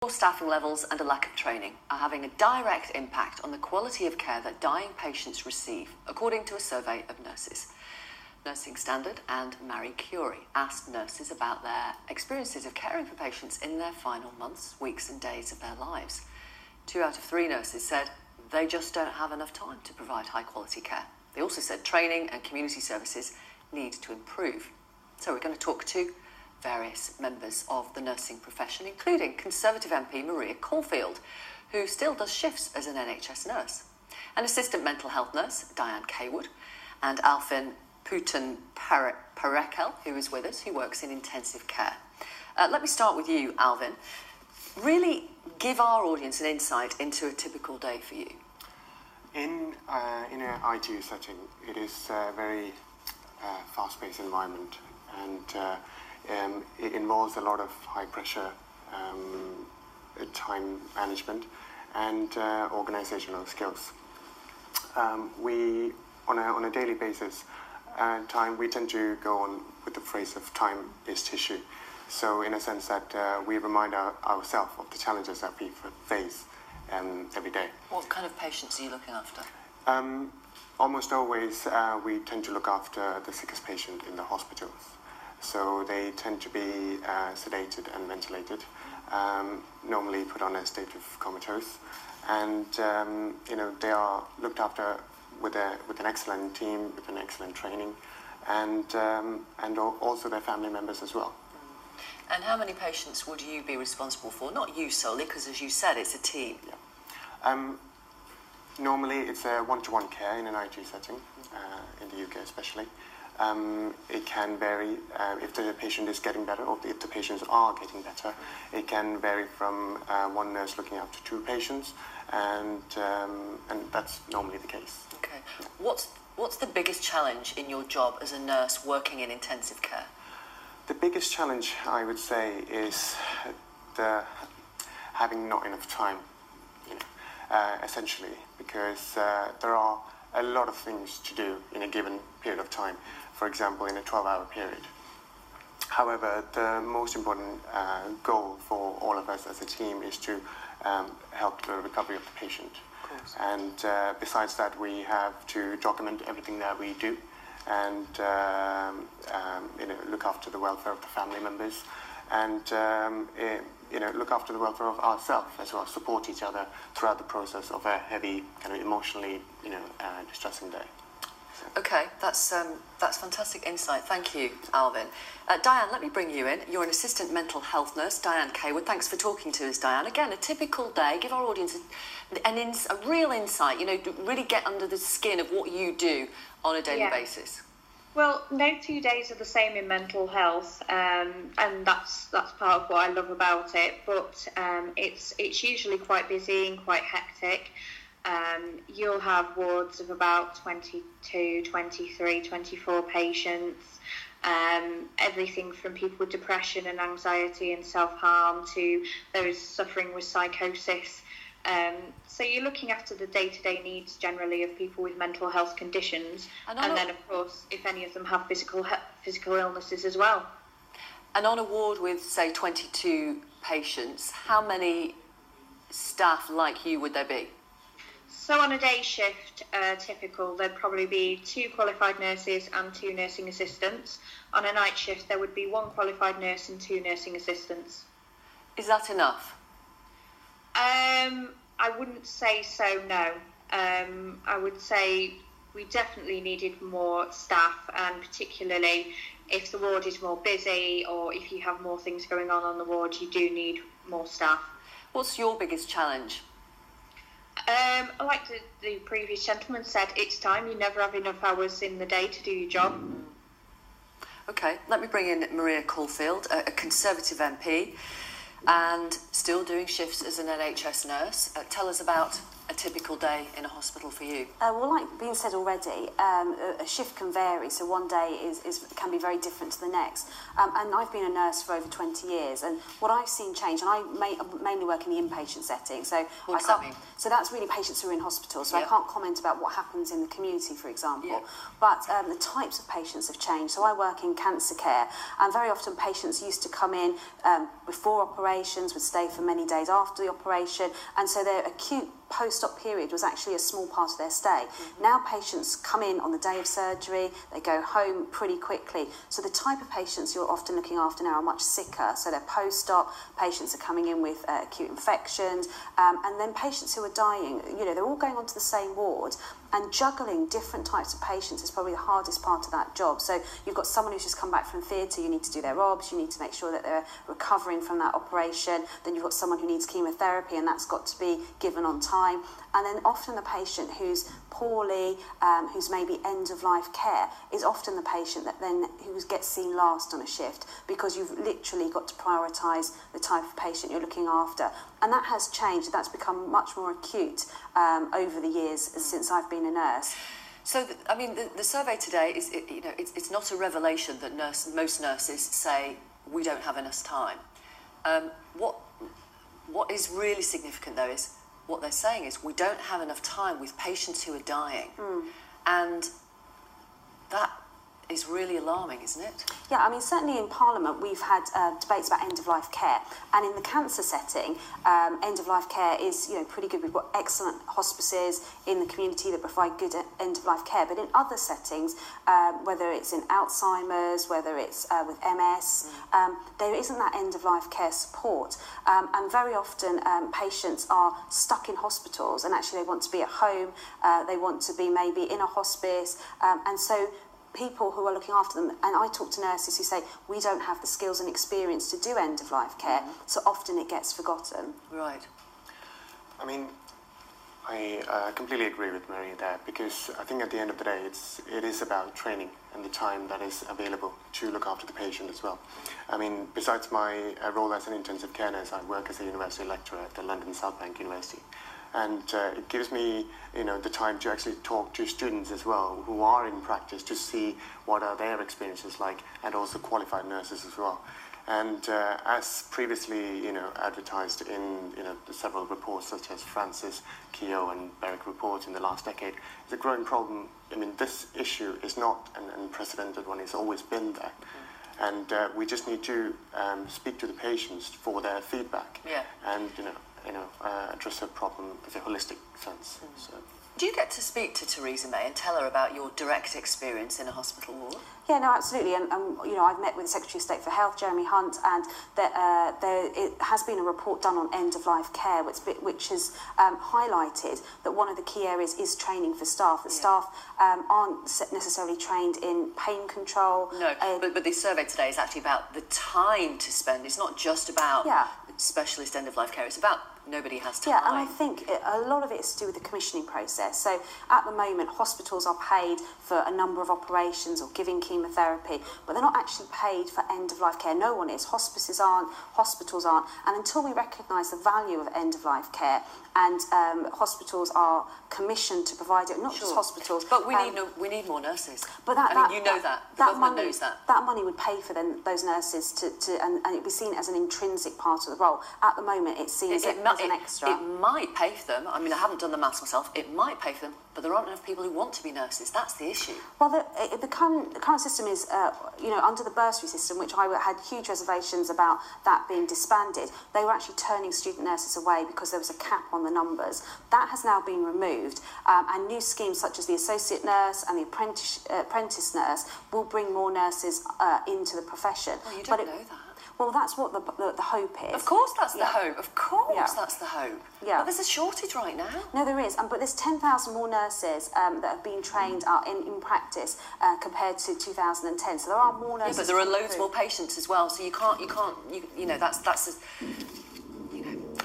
Poor staffing levels and a lack of training are having a direct impact on the quality of care that dying patients receive, according to a survey of nurses. Nursing Standard and Marie Curie asked nurses about their experiences of caring for patients in their final months, weeks and days of their lives. 2 out of 3 nurses said they just don't have enough time to provide high quality care. They also said training and community services need to improve. So we're going to talk to various members of the nursing profession, including Conservative MP Maria Caulfield, who still does shifts as an NHS nurse, an assistant mental health nurse, Diane Kaywood, and Alfin Putin-Parekel, who is with us, who works in intensive care. Let me start with you, Alvin. Really give our audience an insight into a typical day for you. In an ITU setting, it is a very fast-paced environment, and it involves a lot of high-pressure time management and organizational skills. We, on a daily basis, we tend to go on with the phrase of time is tissue. So in a sense that we remind ourselves of the challenges that we face every day. What kind of patients are you looking after? Almost always we tend to look after the sickest patient in the hospitals. So they tend to be sedated and ventilated, normally put on a state of comatose, and they are looked after with an excellent team, with an excellent training, and also their family members as well. And how many patients would you be responsible for? Not you solely, because as you said, it's a team. Yeah. Normally, it's a one-to-one care in an ITU setting, in the UK especially. It can vary if the patient is getting better or if the patients are getting better. It can vary from one nurse looking after 2 patients, and that's normally the case. Okay. What's the biggest challenge in your job as a nurse working in intensive care? The biggest challenge, I would say, is having not enough time, essentially, because there are a lot of things to do in a given period of time, for example, in a 12-hour period. However, the most important goal for all of us as a team is to help the recovery of the patient. Of course. And besides that, we have to document everything that we do, and look after the welfare of the family members, and look after the welfare of ourselves as well, support each other throughout the process of a heavy, kind of emotionally, distressing day. So. Okay, that's fantastic insight. Thank you, Alvin. Diane, let me bring you in. You're an assistant mental health nurse, Diane Kaywood. Thanks for talking to us, Diane. Again, a typical day. Give our audience a real insight. Really get under the skin of what you do on a daily basis. Well, no 2 days are the same in mental health, and that's part of what I love about it. But it's usually quite busy and quite hectic. You'll have wards of about 22, 23, 24 patients. Everything from people with depression and anxiety and self-harm to those suffering with psychosis. So you're looking after the day-to-day needs generally of people with mental health conditions, and then of course if any of them have physical illnesses as well. And on a ward with say 22 patients, how many staff like you would there be? So on a day shift, typical, there'd probably be 2 qualified nurses and 2 nursing assistants. On a night shift, there would be 1 qualified nurse and 2 nursing assistants. Is that enough? I wouldn't say so, no. I would say we definitely needed more staff, and particularly if the ward is more busy or if you have more things going on the ward, you do need more staff. What's your biggest challenge? Like the previous gentleman said, it's time. You never have enough hours in the day to do your job. Okay, let me bring in Maria Caulfield, a Conservative MP, and still doing shifts as an NHS nurse. Tell us about a typical day in a hospital for you? Well, like being said already, a shift can vary. So one day can be very different to the next. And I've been a nurse for over 20 years. And what I've seen change, and I mainly work in the inpatient setting. So what does that mean? So that's really patients who are in hospital. So I can't comment about what happens in the community, for example. Yeah. But the types of patients have changed. So I work in cancer care, and very often patients used to come in before operations, would stay for many days after the operation, and so their acute post-op period was actually a small part of their stay. Now patients come in on the day of surgery, they go home pretty quickly. So the type of patients you're often looking after now are much sicker. So they're post-op, patients are coming in with acute infections, and then patients who are dying, they're all going onto the same ward, and juggling different types of patients is probably the hardest part of that job. So you've got someone who's just come back from theatre, you need to do their OBS, you need to make sure that they're recovering from that operation. Then you've got someone who needs chemotherapy, and that's got to be given on time. And then often the patient who's poorly, who's maybe end-of-life care, is often the patient who gets seen last on a shift, because you've literally got to prioritise the type of patient you're looking after. And that has changed. That's become much more acute over the years since I've been a nurse. So, the survey today is, it's not a revelation that most nurses say we don't have enough time. What is really significant, though, is what they're saying is we don't have enough time with patients who are dying. And that is really alarming, isn't it? Yeah, certainly in Parliament we've had debates about end-of-life care, and in the cancer setting, end-of-life care is pretty good. We've got excellent hospices in the community that provide good end-of-life care, but in other settings, whether it's in Alzheimer's, whether it's with MS, there isn't that end-of-life care support, and very often patients are stuck in hospitals, and actually they want to be at home, they want to be maybe in a hospice, and so people who are looking after them, and I talk to nurses who say we don't have the skills and experience to do end-of-life care, so often it gets forgotten. Right. I completely agree with Mary there, because I think at the end of the day it is about training and the time that is available to look after the patient as well. Besides my role as an intensive care nurse, I work as a university lecturer at the London South Bank University. And it gives me, the time to actually talk to students as well who are in practice, to see what are their experiences like, and also qualified nurses as well. And as previously, advertised in, the several reports such as Francis, Keogh and Berwick report in the last decade, it's a growing problem. This issue is not an unprecedented one. It's always been there. And we just need to speak to the patients for their feedback. Yeah. And, address a problem with a holistic sense. So. Do you get to speak to Theresa May and tell her about your direct experience in a hospital ward? Yeah, no, absolutely. And I've met with the Secretary of State for Health, Jeremy Hunt, and it has been a report done on end-of-life care, which has highlighted that one of the key areas is training for staff. The staff aren't necessarily trained in pain control. No, but the survey today is actually about the time to spend. It's not just about specialist end-of-life care. It's about nobody has time. Yeah, and I think a lot of it is to do with the commissioning process. So at the moment, hospitals are paid for a number of operations or giving chemotherapy, but they're not actually paid for end-of-life care. No one is. Hospices aren't, hospitals aren't. And until we recognise the value of end-of-life care, and hospitals are commissioned to provide it, not just hospitals. But we need more nurses. But that the government knows that. That money would pay for those nurses and it'd be seen as an intrinsic part of the role. At the moment, it's seen as an extra. It might pay for them. I haven't done the maths myself. It might pay for them, but there aren't enough people who want to be nurses. That's the issue. Well, the current system is, under the bursary system, which I had huge reservations about that being disbanded. They were actually turning student nurses away because there was a cap on the numbers. That has now been removed, and new schemes such as the associate nurse and the apprentice nurse will bring more nurses into the profession. Well, you don't know that. Well, that's what the hope is. Of course that's the hope. Of course that's the hope. Yeah. But there's a shortage right now. No, there is. But there's 10,000 more nurses that have been trained in practice compared to 2010. So there are more nurses. Yeah, but there are loads more patients as well. So you can't,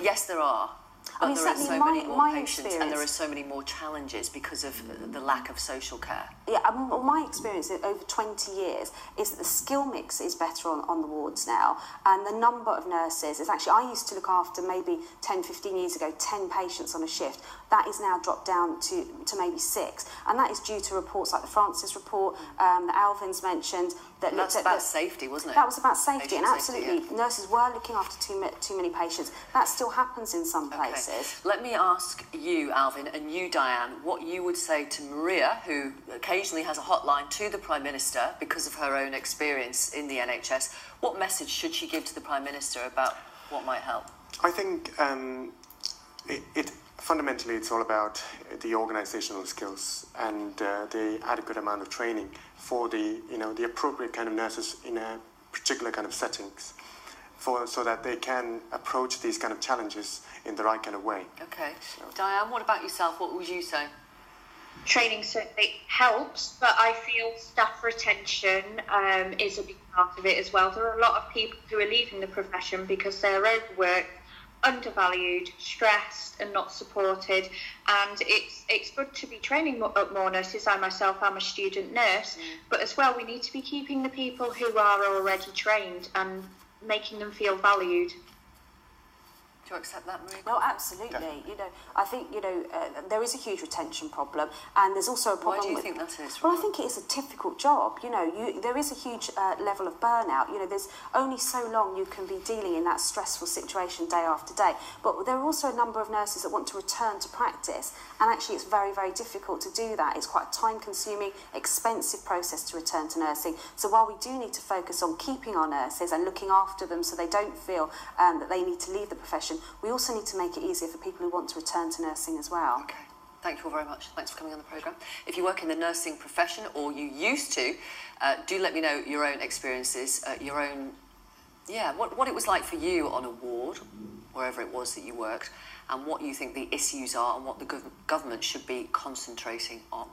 yes, there are. But there are so many more patients and there are so many more challenges because of the lack of social care. my experience over 20 years is that the skill mix is better on the wards now, and the number of nurses is actually, I used to look after maybe 10, 15 years ago, 10 patients on a shift. That is now dropped down to maybe 6, and that is due to reports like the Francis report that Alvin's mentioned. That's about safety, wasn't it? That was about safety, Patient and absolutely, safety, nurses were looking after too many patients. That still happens in some places. Okay. Let me ask you, Alvin, and you, Diane, what you would say to Maria, who occasionally has a hotline to the Prime Minister because of her own experience in the NHS. What message should she give to the Prime Minister about what might help? I think fundamentally it's all about the organisational skills and the adequate amount of training for the appropriate kind of nurses in a particular kind of settings, so that they can approach these kind of challenges in the right kind of way. Okay. So. Diane, what about yourself? What would you say? Training certainly helps, but I feel staff retention is a big part of it as well. There are a lot of people who are leaving the profession because they're overworked, undervalued, stressed and not supported, and it's good to be training up more nurses. I myself am a student nurse, but as well we need to be keeping the people who are already trained and making them feel valued. Do you accept that, Marie? No, absolutely. Definitely. I think there is a huge retention problem, and there's also a problem. Why do you think that is? Well, I think it is a difficult job. There is a huge level of burnout. There's only so long you can be dealing in that stressful situation day after day. But there are also a number of nurses that want to return to practice, and actually it's very, very difficult to do that. It's quite a time-consuming, expensive process to return to nursing. So while we do need to focus on keeping our nurses and looking after them so they don't feel that they need to leave the profession, we also need to make it easier for people who want to return to nursing as well. Okay. Thank you all very much. Thanks for coming on the programme. If you work in the nursing profession, or you used to, do let me know your own experiences, what it was like for you on a ward, wherever it was that you worked, and what you think the issues are and what the government should be concentrating on.